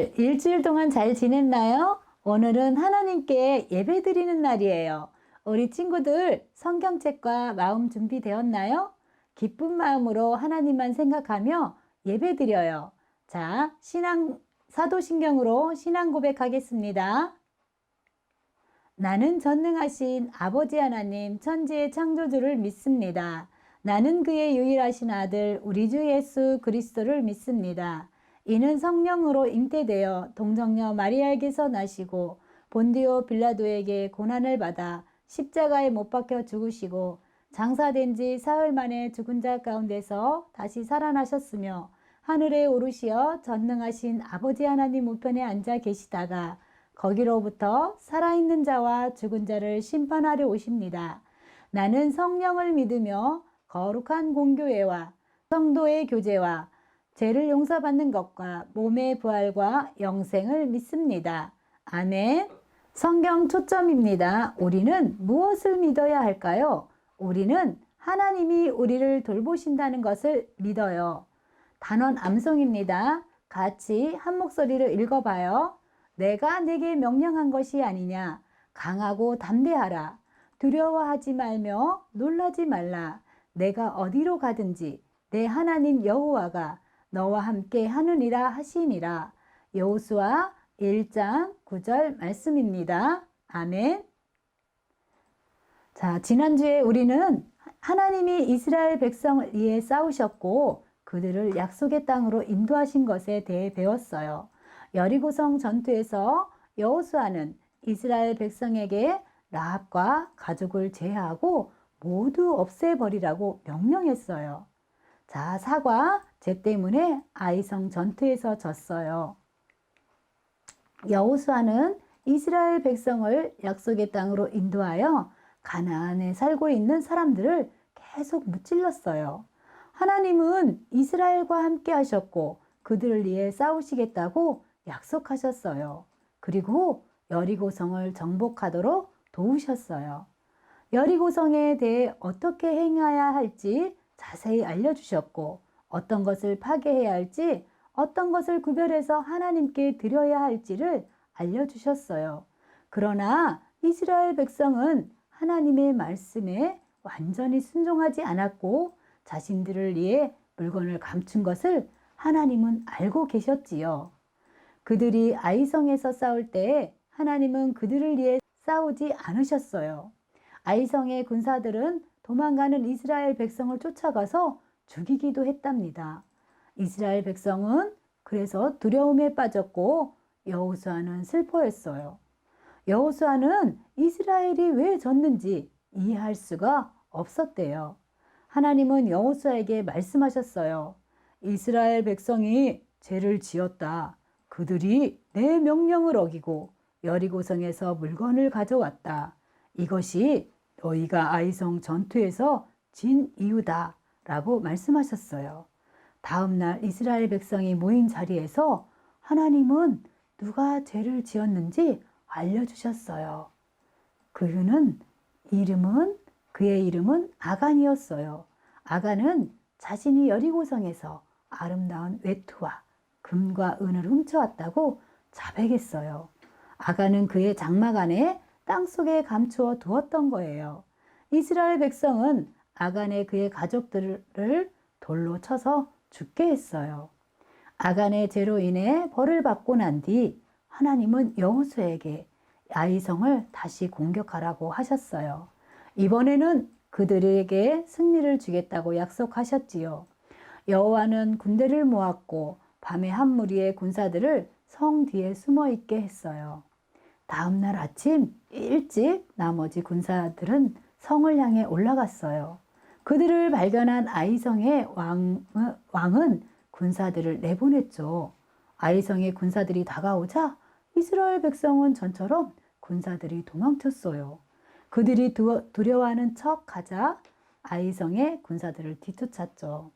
친구들, 일주일 동안 잘 지냈나요? 오늘은 하나님께 예배 드리는 날이에요. 우리 친구들, 성경책과 마음 준비되었나요? 기쁜 마음으로 하나님만 생각하며 예배 드려요. 자, 사도신경으로 신앙 고백하겠습니다. 나는 전능하신 아버지 하나님 천지의 창조주를 믿습니다. 나는 그의 유일하신 아들 우리 주 예수 그리스도를 믿습니다. 이는 성령으로 잉태되어 동정녀 마리아에게서 나시고 본디오 빌라도에게 고난을 받아 십자가에 못 박혀 죽으시고 장사된 지 사흘 만에 죽은 자 가운데서 다시 살아나셨으며 하늘에 오르시어 전능하신 아버지 하나님 우편에 앉아 계시다가 거기로부터 살아있는 자와 죽은 자를 심판하려 오십니다. 나는 성령을 믿으며 거룩한 공교회와 성도의 교제와 죄를 용서받는 것과 몸의 부활과 영생을 믿습니다. 아멘. 성경 초점입니다. 우리는 무엇을 믿어야 할까요? 우리는 하나님이 우리를 돌보신다는 것을 믿어요. 단원 암송입니다. 같이 한 목소리로 읽어봐요. 내가 내게 명령한 것이 아니냐. 강하고 담대하라. 두려워하지 말며 놀라지 말라. 내가 어디로 가든지 내 하나님 여호와가 너와 함께 하느니라 하시니라. 여호수아 1장 9절 말씀입니다. 아멘. 자, 지난주에 우리는 하나님이 이스라엘 백성을 위해 싸우셨고 그들을 약속의 땅으로 인도하신 것에 대해 배웠어요. 여리고성 전투에서 여호수아는 이스라엘 백성에게 라합과 가족을 제하고 모두 없애버리라고 명령했어요. 자, 사과, 죄 때문에 아이성 전투에서 졌어요. 여호수아는 이스라엘 백성을 약속의 땅으로 인도하여 가나안에 살고 있는 사람들을 계속 무찔렀어요. 하나님은 이스라엘과 함께 하셨고 그들을 위해 싸우시겠다고 약속하셨어요. 그리고 여리고성을 정복하도록 도우셨어요. 여리고성에 대해 어떻게 행해야 할지 자세히 알려주셨고 어떤 것을 파괴해야 할지 어떤 것을 구별해서 하나님께 드려야 할지를 알려주셨어요. 그러나 이스라엘 백성은 하나님의 말씀에 완전히 순종하지 않았고 자신들을 위해 물건을 감춘 것을 하나님은 알고 계셨지요. 그들이 아이성에서 싸울 때 하나님은 그들을 위해 싸우지 않으셨어요. 아이성의 군사들은 도망가는 이스라엘 백성을 쫓아가서 죽이기도 했답니다. 이스라엘 백성은 그래서 두려움에 빠졌고 여호수아는 슬퍼했어요. 여호수아는 이스라엘이 왜 졌는지 이해할 수가 없었대요. 하나님은 여호수아에게 말씀하셨어요. 이스라엘 백성이 죄를 지었다. 그들이 내 명령을 어기고 여리고성에서 물건을 가져왔다. 이것이 너희가 아이성 전투에서 진 이유다. 라고 말씀하셨어요. 다음 날 이스라엘 백성이 모인 자리에서 하나님은 누가 죄를 지었는지 알려주셨어요. 그의 이름은 아간이었어요. 아간은 자신이 여리고성에서 아름다운 외투와 금과 은을 훔쳐왔다고 자백했어요. 아간은 그의 장막 안에 땅속에 감추어 두었던 거예요. 이스라엘 백성은 아간의 그의 가족들을 돌로 쳐서 죽게 했어요. 아간의 죄로 인해 벌을 받고 난 뒤 하나님은 여호수아에게 아이성을 다시 공격하라고 하셨어요. 이번에는 그들에게 승리를 주겠다고 약속하셨지요. 여호와는 군대를 모았고 밤에 한 무리의 군사들을 성 뒤에 숨어 있게 했어요. 다음 날 아침 일찍 나머지 군사들은 성을 향해 올라갔어요. 그들을 발견한 아이성의 왕은 군사들을 내보냈죠. 아이성의 군사들이 다가오자 이스라엘 백성은 전처럼 군사들이 도망쳤어요. 그들이 두려워하는 척 하자 아이성의 군사들을 뒤쫓았죠.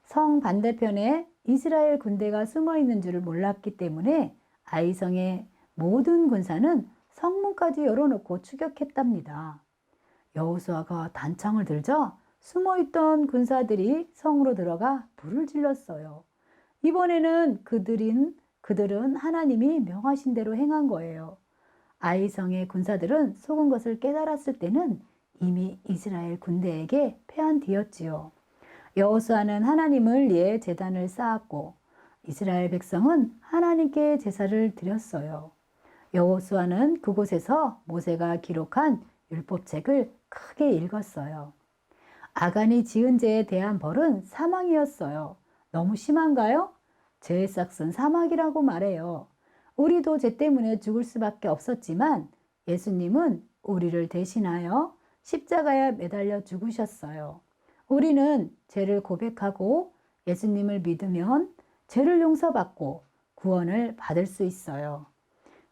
성 반대편에 이스라엘 군대가 숨어 있는 줄을 몰랐기 때문에 아이성의 모든 군사는 성문까지 열어놓고 추격했답니다. 여호수아가 단창을 들자 숨어있던 군사들이 성으로 들어가 불을 질렀어요. 이번에는 그들은 그들은 하나님이 명하신 대로 행한 거예요. 아이성의 군사들은 속은 것을 깨달았을 때는 이미 이스라엘 군대에게 패한 뒤였지요. 여호수아는 하나님을 위해 제단을 쌓았고 이스라엘 백성은 하나님께 제사를 드렸어요. 여호수아는 그곳에서 모세가 기록한 율법책을 크게 읽었어요. 아간이 지은 죄에 대한 벌은 사망이었어요. 너무 심한가요? 죄의 싹은 사망이라고 말해요. 우리도 죄 때문에 죽을 수밖에 없었지만 예수님은 우리를 대신하여 십자가에 매달려 죽으셨어요. 우리는 죄를 고백하고 예수님을 믿으면 죄를 용서받고 구원을 받을 수 있어요.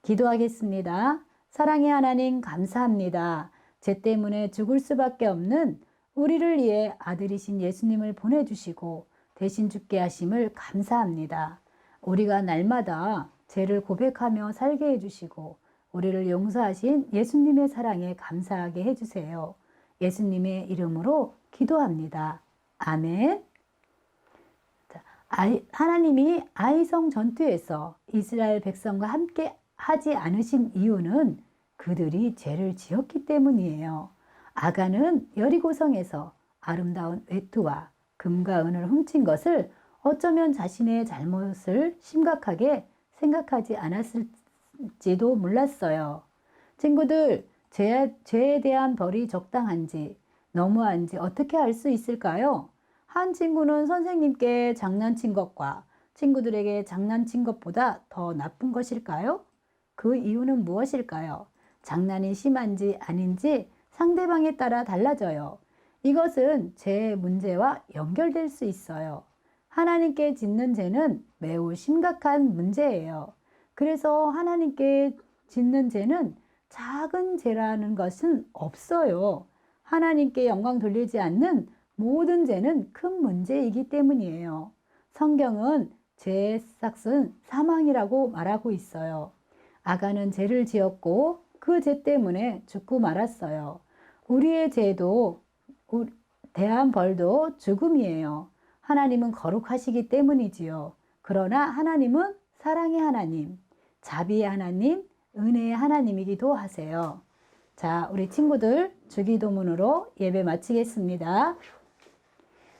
기도하겠습니다. 사랑의 하나님 감사합니다. 죄 때문에 죽을 수밖에 없는 우리를 위해 아들이신 예수님을 보내주시고 대신 죽게 하심을 감사합니다. 우리가 날마다 죄를 고백하며 살게 해주시고 우리를 용서하신 예수님의 사랑에 감사하게 해주세요. 예수님의 이름으로 기도합니다. 아멘. 하나님이 아이성 전투에서 이스라엘 백성과 함께 하지 않으신 이유는 그들이 죄를 지었기 때문이에요. 아간은 여리고성에서 아름다운 외투와 금과 은을 훔친 것을 어쩌면 자신의 잘못을 심각하게 생각하지 않았을지도 몰랐어요. 친구들, 죄에 대한 벌이 적당한지 너무한지 어떻게 알 수 있을까요? 한 친구는 선생님께 장난친 것과 친구들에게 장난친 것보다 더 나쁜 것일까요? 그 이유는 무엇일까요? 장난이 심한지 아닌지 상대방에 따라 달라져요. 이것은 죄의 문제와 연결될 수 있어요. 하나님께 짓는 죄는 매우 심각한 문제예요. 그래서 하나님께 짓는 죄는 작은 죄라는 것은 없어요. 하나님께 영광 돌리지 않는 모든 죄는 큰 문제이기 때문이에요. 성경은 죄의 싹은 사망이라고 말하고 있어요. 아간은 죄를 지었고 그 죄 때문에 죽고 말았어요. 우리의 죄도 대한 벌도 죽음이에요. 하나님은 거룩하시기 때문이지요. 그러나 하나님은 사랑의 하나님, 자비의 하나님, 은혜의 하나님이기도 하세요. 자, 우리 친구들 주기도문으로 예배 마치겠습니다.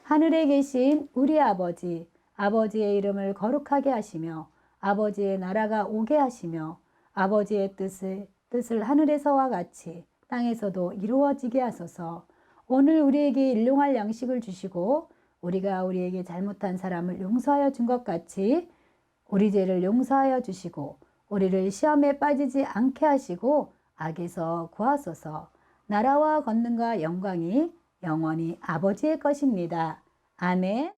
하늘에 계신 우리 아버지, 아버지의 이름을 거룩하게 하시며 아버지의 나라가 오게 하시며 아버지의 뜻을 하늘에서와 같이 땅에서도 이루어지게 하소서. 오늘 우리에게 일용할 양식을 주시고 우리가 우리에게 잘못한 사람을 용서하여 준 것 같이 우리 죄를 용서하여 주시고 우리를 시험에 빠지지 않게 하시고 악에서 구하소서. 나라와 권능과 영광이 영원히 아버지의 것입니다. 아멘.